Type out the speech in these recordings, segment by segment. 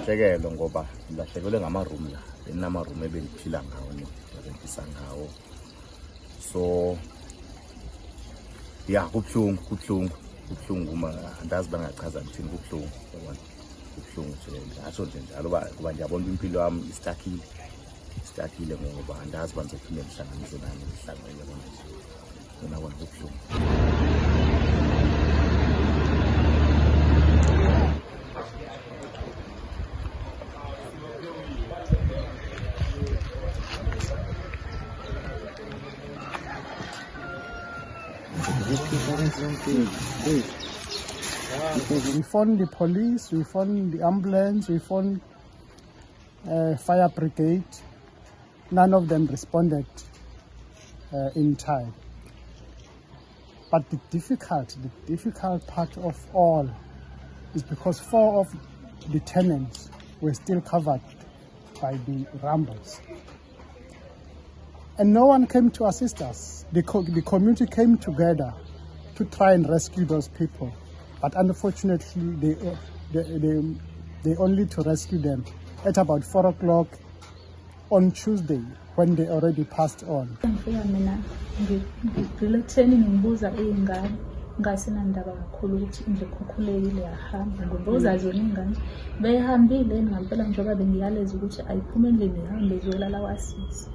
Nhlekelo ngoba lahlekelwe ngamaroom la enamaroom ebeliphila ngawo nerentisa ngawo, so ya kubuhlungu uma andazi bangachaza ngithini. Kubuhlungu nje, asho nje njalo kuba ngiyabona impilo yami istakile ngoba andazi bangizophinde ngihlanganise nani ngihlangene bona kubuhlungu. We phoned the police, we phoned the ambulance, we phoned fire brigade. None of them responded in time. But the difficult part of all is because 4 of the tenants were still covered by the rumbles. And no one came to assist us. The community came together to try and rescue those people. But unfortunately, they only to rescue them at about 4 o'clock on Tuesday when they already passed on. Ngasinandaba kakhulu ukuthi nje khokhuleile yahamba ngoba uzazi ingane behambile ngempela njengoba bengiyaleza ukuthi ayiphume endlini ihambe izolala kwasisi.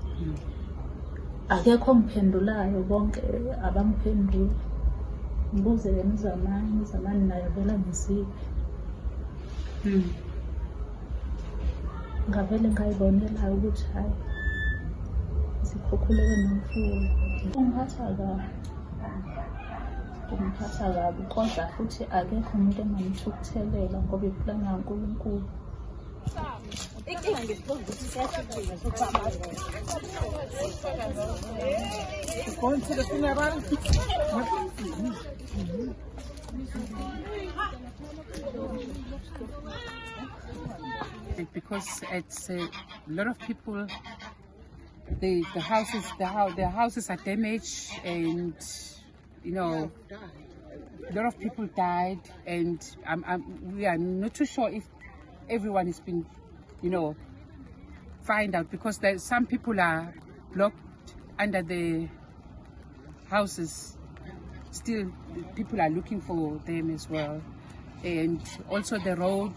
Akekho ongiphendulayo, bonke abangiphenduli. Ngibuze imizamani nayo vela ngiziphi. Ngavele ngayibonela ukuthi hayi sikhokhuleke nomfuyo. Ungiphatha kabi kodwa futhi akekho umuntu engamthukuthelela ngoba iplani kaNkulunkulu. Going to the funeral? Because it's a lot of people, their houses are damaged, and you know, a lot of people died, and we are not too sure if everyone has been, find out, because some people are blocked under the houses. Still, people are looking for them as well, and also the road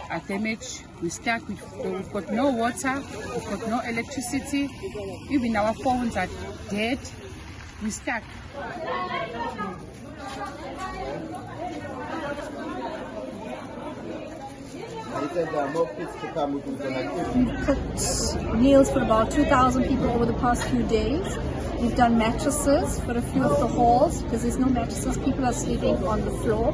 are damaged. We're stuck. We've got no water. We've got no electricity. Even our phones are dead. We're stuck. We've cooked meals for about 2,000 people over the past few days. We've done mattresses for a few of the halls because there's no mattresses. People are sleeping on the floor.